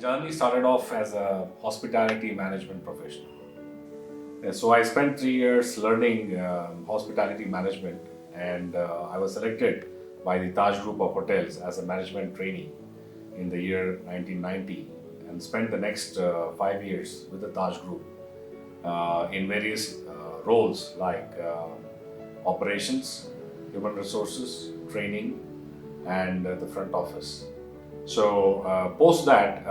journey started off as a hospitality management professional. So I spent 3 years learning hospitality management, and I was selected by the Taj Group of Hotels as a management trainee in the year 1990, and spent the next 5 years with the Taj Group in various roles like operations, human resources, training, and the front office. So post that,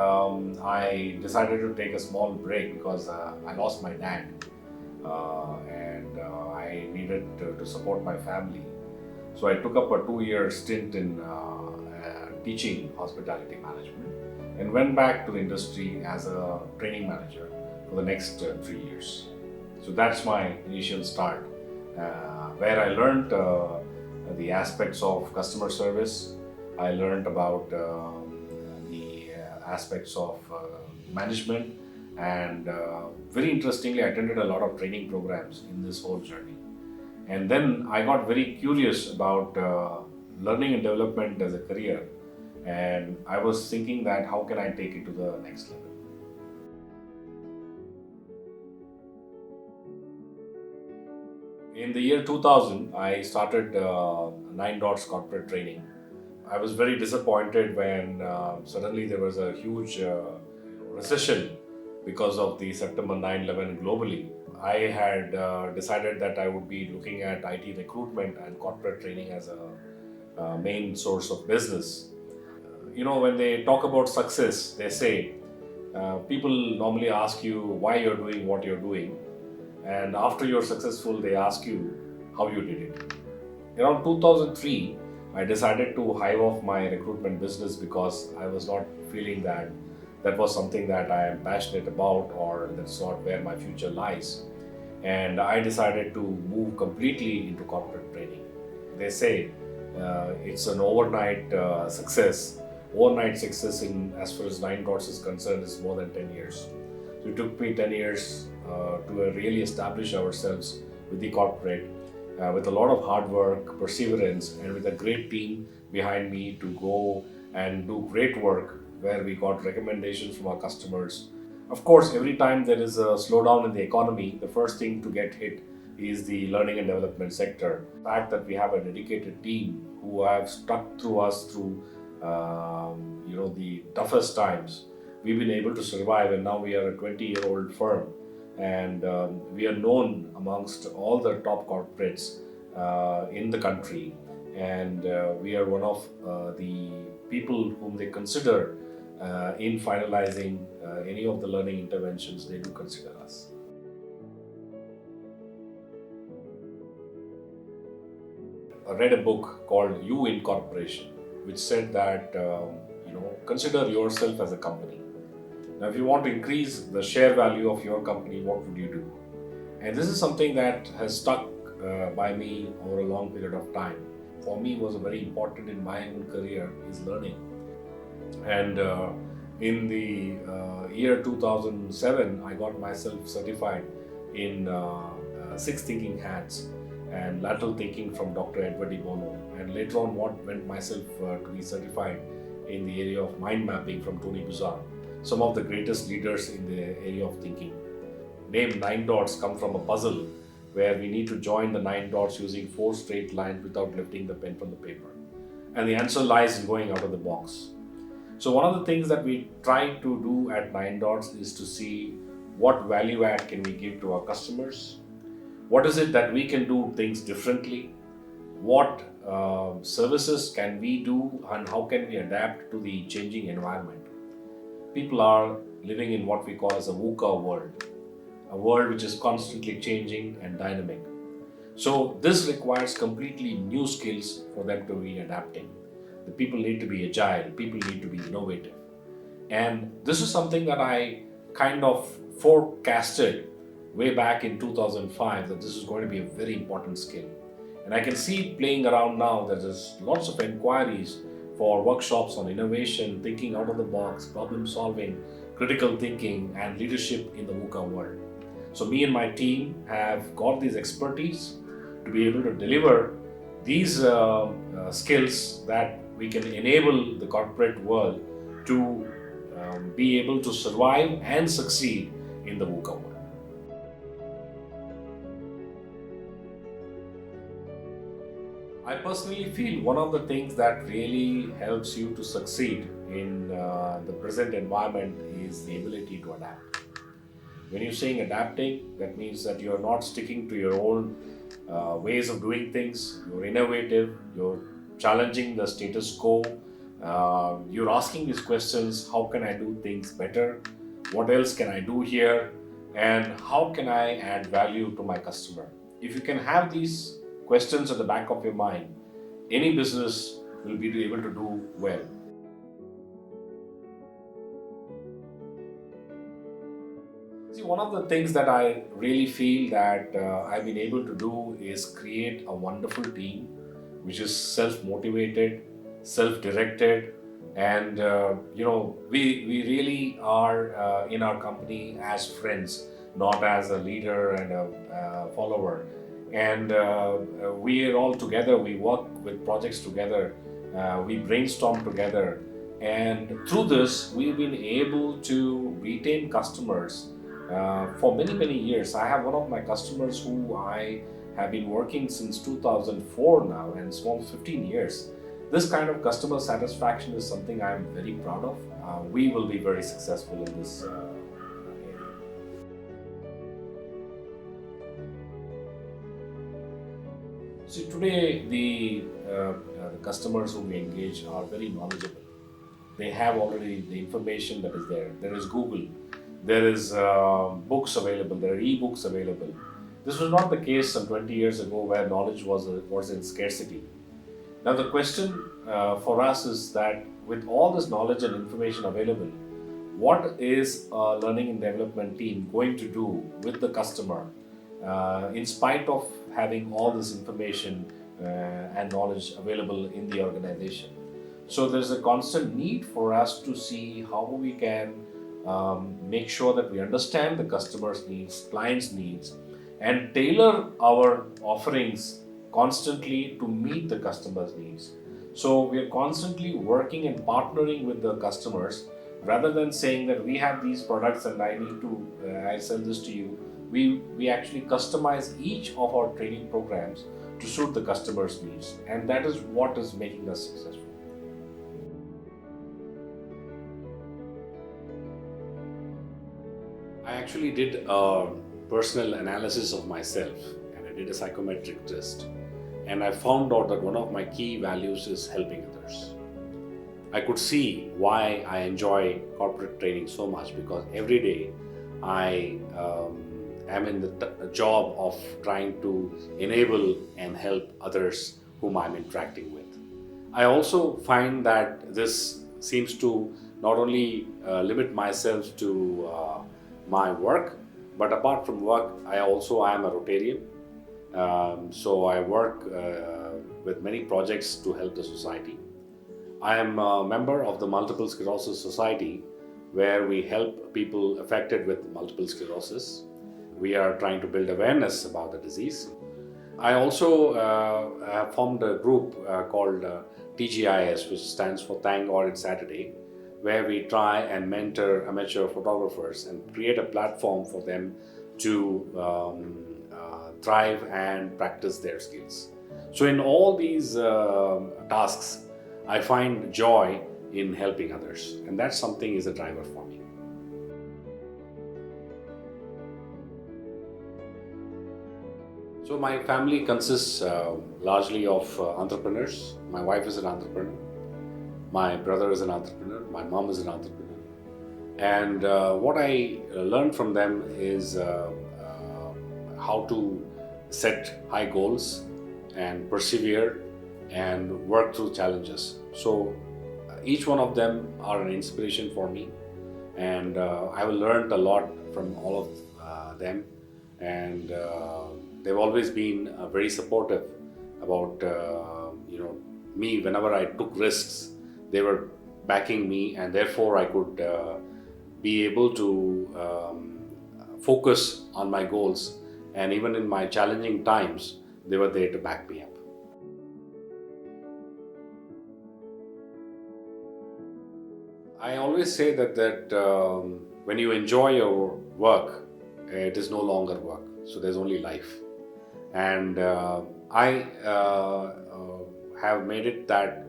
I decided to take a small break because I lost my dad, and I needed to support my family. So I took up a 2 year stint in teaching hospitality management and went back to the industry as a training manager for the next 3 years. So that's my initial start, where I learned the aspects of customer service. I learned about the aspects of management, and very interestingly, I attended a lot of training programs in this whole journey. And then I got very curious about learning and development as a career, and I was thinking that how can I take it to the next level. In the year 2000, I started Ninedots corporate training. I was very disappointed when suddenly there was a huge recession because of the September 9/11 globally. I had decided that I would be looking at IT recruitment and corporate training as a main source of business. When they talk about success, they say people normally ask you why you're doing what you're doing, and after you're successful, they ask you how you did it. Around 2003, I decided to hive off my recruitment business because I was not feeling that that was something that I am passionate about, or that's not where my future lies. And I decided to move completely into corporate training. They say it's an overnight success. Overnight success in as far as Ninedots is concerned is more than 10 years. So it took me 10 years to really establish ourselves with the corporate, with a lot of hard work, perseverance, and with a great team behind me to go and do great work where we got recommendations from our customers. Of course, every time there is a slowdown in the economy, the first thing to get hit is the learning and development sector. The fact that we have a dedicated team who have stuck through us through the toughest times, we've been able to survive, and now we are a 20-year-old firm, and we are known amongst all the top corporates in the country, and we are one of the people whom they consider in finalizing any of the learning interventions. They do consider us. I read a book called You in Corporation, which said that consider yourself as a company. Now, if you want to increase the share value of your company, what would you do? And this is something that has stuck by me over a long period of time. For me, was very important in my own career is learning. And in the year 2007, I got myself certified in six thinking hats and lateral thinking from Dr. Edward De Bono. And later on, went myself to be certified in the area of mind mapping from Tony Buzan, some of the greatest leaders in the area of thinking. Name 9 dots come from a puzzle where we need to join the 9 dots using 4 straight lines without lifting the pen from the paper. And the answer lies in going out of the box. So one of the things that we try to do at 9 dots is to see what value add can we give to our customers, what is it that we can do things differently, what services can we do, and how can we adapt to the changing environment. People are living in what we call as a VUCA world, a world which is constantly changing and dynamic. So this requires completely new skills for them to be adapting. The people need to be agile, people need to be innovative. And this is something that I kind of forecasted way back in 2005, that this is going to be a very important skill. And I can see it playing around now that there's lots of inquiries for workshops on innovation, thinking out of the box, problem solving, critical thinking, and leadership in the VUCA world. So me and my team have got these expertise to be able to deliver these skills that we can enable the corporate world to be able to survive and succeed in the VUCA world. I personally feel one of the things that really helps you to succeed in the present environment is the ability to adapt. When you're saying adapting, that means that you're not sticking to your own ways of doing things. You're innovative, you're challenging the status quo, you're asking these questions: how can I do things better? What else can I do here? And how can I add value to my customer? If you can have these questions at the back of your mind, any business will be able to do well. See, one of the things that I really feel that I've been able to do is create a wonderful team which is self-motivated, self-directed, and we really are in our company as friends, not as a leader and a follower. And we are all together. We work with projects together. We brainstorm together, and through this, we've been able to retain customers for many years. I have one of my customers who I have been working since 2004 now, and it's almost 15 years. This kind of customer satisfaction is something I'm very proud of. We will be very successful in this area. See, today the customers who we engage are very knowledgeable. They have already the information that is there. There is Google, there is books available, there are e-books available. This was not the case some 20 years ago, where knowledge was in scarcity. Now the question for us is that with all this knowledge and information available, what is a learning and development team going to do with the customer in spite of having all this information and knowledge available in the organization? So there's a constant need for us to see how we can make sure that we understand the customer's needs, client's needs, and tailor our offerings constantly to meet the customer's needs. So we are constantly working and partnering with the customers, rather than saying that we have these products and I sell this to you. We actually customize each of our training programs to suit the customer's needs, and that is what is making us successful. I actually did a personal analysis of myself, and I did a psychometric test, and I found out that one of my key values is helping others. I could see why I enjoy corporate training so much, because every day I am in the job of trying to enable and help others whom I'm interacting with. I also find that this seems to not only limit myself to my work, but apart from work, I am a Rotarian. So I work with many projects to help the society. I am a member of the Multiple Sclerosis Society, where we help people affected with multiple sclerosis. We are trying to build awareness about the disease. I also have formed a group called TGIS, which stands for Thank God It's Saturday, where we try and mentor amateur photographers and create a platform for them to thrive and practice their skills. So in all these tasks, I find joy in helping others, and that's something is a driver for me. So my family consists largely of entrepreneurs. My wife is an entrepreneur. My brother is an entrepreneur. My mom is an entrepreneur. And what I learned from them is how to set high goals and persevere and work through challenges. So each one of them are an inspiration for me, and I've learned a lot from all of them, and they've always been very supportive about me. Whenever I took risks, they were backing me, and therefore I could be able to focus on my goals, and even in my challenging times, they were there to back me up. I always say that when you enjoy your work, it is no longer work. So there's only life. And I have made it that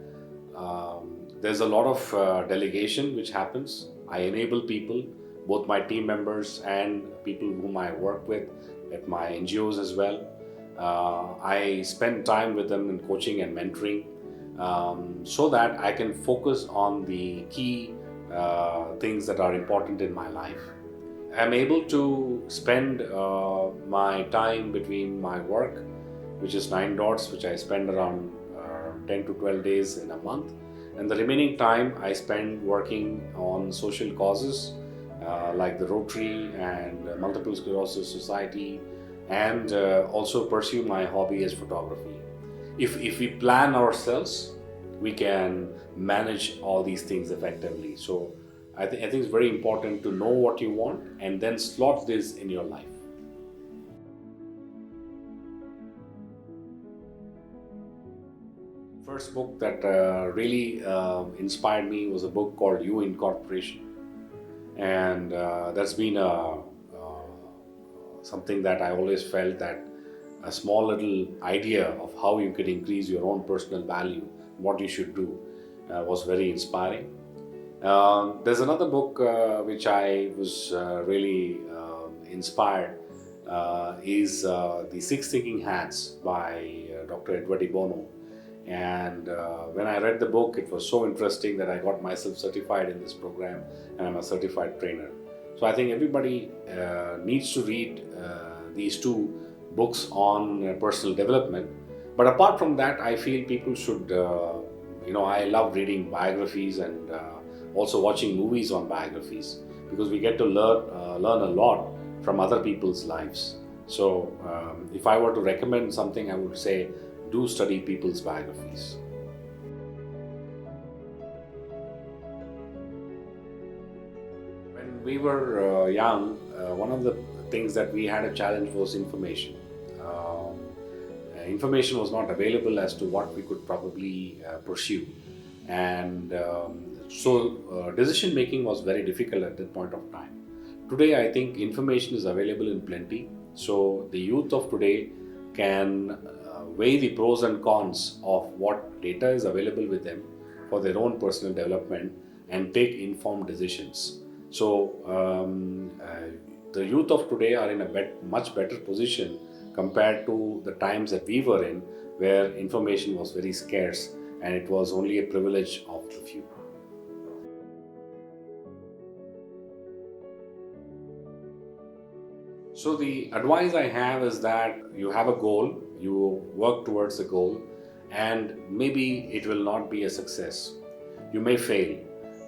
there's a lot of delegation which happens. I enable people, both my team members and people whom I work with at my NGOs as well. I spend time with them in coaching and mentoring so that I can focus on the key things that are important in my life. I'm able to spend my time between my work, which is Ninedots, which I spend around 10 to 12 days in a month, and the remaining time I spend working on social causes like the Rotary and Multiple Sclerosis Society, and also pursue my hobby as photography. If we plan ourselves, we can manage all these things effectively. So I think it's very important to know what you want and then slot this in your life. First book that really inspired me was a book called You Incorporation, and that's been something that I always felt that a small little idea of how you could increase your own personal value, what you should do, was very inspiring. There's another book which I was really inspired is The Six Thinking Hats by Dr. Edward de Bono. And when I read the book, it was so interesting that I got myself certified in this program, and I'm a certified trainer. So I think everybody needs to read these two books on personal development. But apart from that, I feel people should, I love reading biographies and also watching movies on biographies, because we get to learn a lot from other people's lives. So if I were to recommend something, I would say do study people's biographies. When we were young, one of the things that we had a challenge was information. Information was not available as to what we could probably pursue, and so decision making was very difficult at that point of time. Today, I think information is available in plenty, so the youth of today can weigh the pros and cons of what data is available with them for their own personal development and take informed decisions. So the youth of today are in a much better position compared to the times that we were in, where information was very scarce and it was only a privilege of the few. So the advice I have is that you have a goal, you work towards the goal, and maybe it will not be a success. You may fail,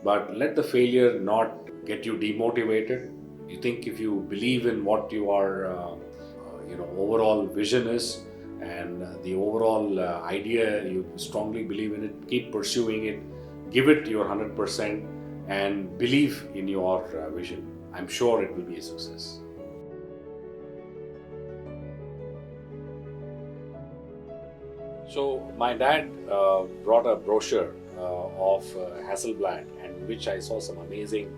but let the failure not get you demotivated. You think if you believe in what your overall vision is, and the overall idea, you strongly believe in it, keep pursuing it, give it your 100%, and believe in your vision. I'm sure it will be a success. So my dad brought a brochure of Hasselblad, and which I saw some amazing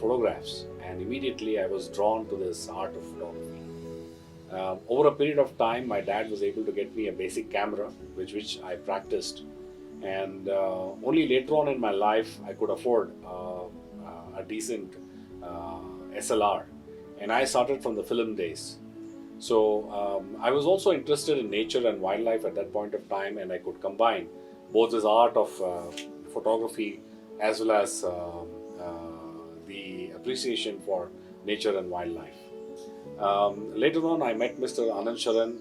photographs, and immediately I was drawn to this art of photography. Over a period of time, my dad was able to get me a basic camera, which I practiced, and only later on in my life I could afford a decent SLR, and I started from the film days. So I was also interested in nature and wildlife at that point of time, and I could combine both this art of photography as well as the appreciation for nature and wildlife. Later on, I met Mr. Anand Sharan,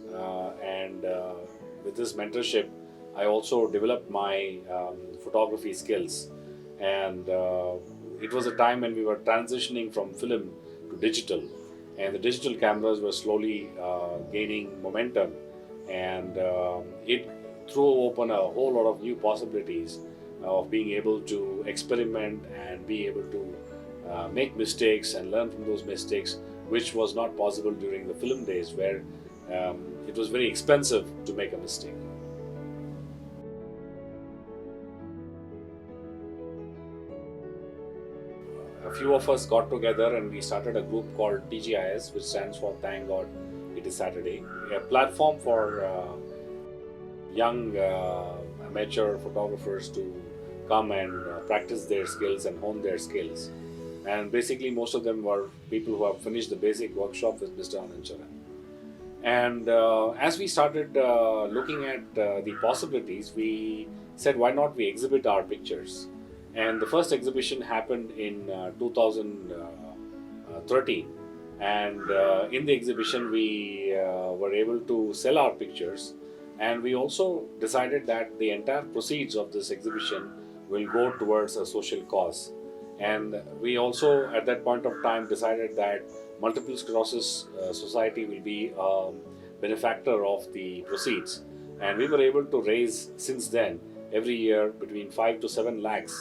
and with his mentorship, I also developed my photography skills. And it was a time when we were transitioning from film to digital, and the digital cameras were slowly gaining momentum, and it threw open a whole lot of new possibilities of being able to experiment and be able to make mistakes and learn from those mistakes, which was not possible during the film days, where it was very expensive to make a mistake. a few of us got together and we started a group called TGIS, which stands for Thank God It Is Saturday, a platform for young amateur photographers to come and practice their skills and hone their skills. And basically, most of them were people who have finished the basic workshop with Mr. Anand. And as we started looking at the possibilities, we said, why not we exhibit our pictures? And the first exhibition happened in 2013. And in the exhibition, we were able to sell our pictures. And we also decided that the entire proceeds of this exhibition will go towards a social cause. And we also, at that point of time, decided that Multiple Sclerosis Society will be a benefactor of the proceeds. And we were able to raise, since then, every year between 5 to 7 lakhs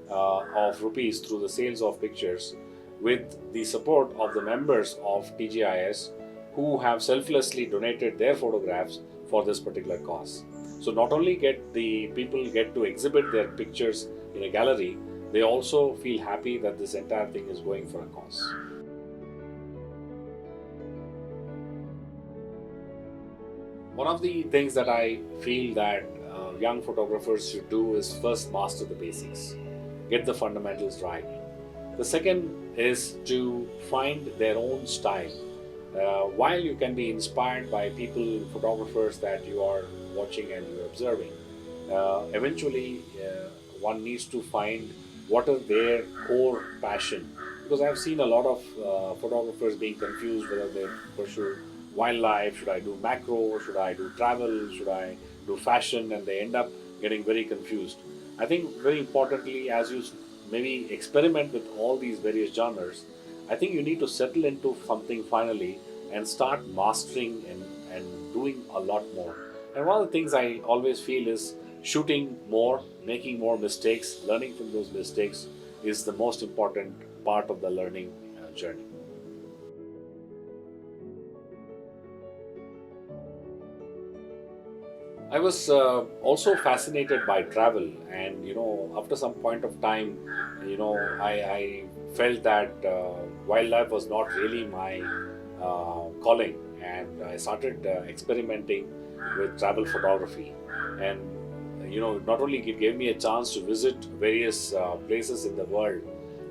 of rupees through the sales of pictures, with the support of the members of TGIS who have selflessly donated their photographs for this particular cause. So not only get the people get to exhibit their pictures in a gallery, they also feel happy that this entire thing is going for a cause. One of the things that I feel that young photographers should do is first master the basics, get the fundamentals right. The second is to find their own style. While you can be inspired by people, photographers that you are watching and you're observing, eventually one needs to find what is their core passion. Because I've seen a lot of photographers being confused whether they pursue wildlife, should I do macro, should I do travel, should I do fashion, and they end up getting very confused. I think very importantly, as you maybe experiment with all these various genres, I think you need to settle into something finally and start mastering and doing a lot more. And one of the things I always feel is shooting more, making more mistakes, learning from those mistakes is the most important part of the learning journey. I was also fascinated by travel, and after some point of time, I felt that wildlife was not really my calling, and I started experimenting with travel photography. And not only it gave me a chance to visit various places in the world,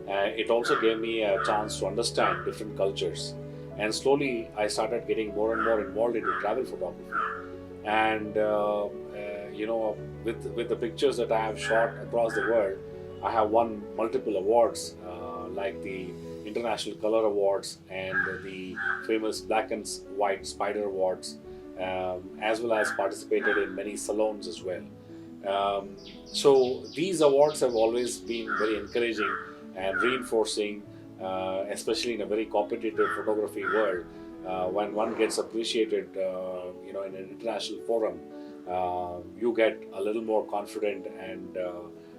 it also gave me a chance to understand different cultures. And slowly, I started getting more and more involved into travel photography. And with the pictures that I have shot across the world, I have won multiple awards, like the International Color Awards and the famous Black and White Spider Awards, as well as participated in many salons as well. So these awards have always been very encouraging and reinforcing, especially in a very competitive photography world. When one gets appreciated, in an international forum, you get a little more confident, and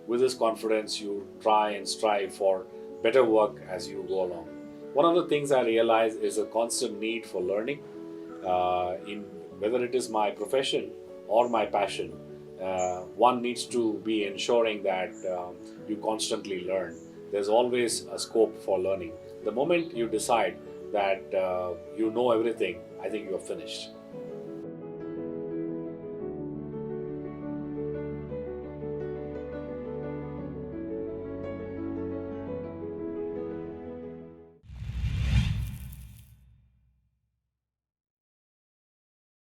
with this confidence, you try and strive for better work as you go along. One of the things I realize is a constant need for learning, in whether it is my profession or my passion. One needs to be ensuring that you constantly learn. There's always a scope for learning. The moment you decide that you know everything, I think you're finished.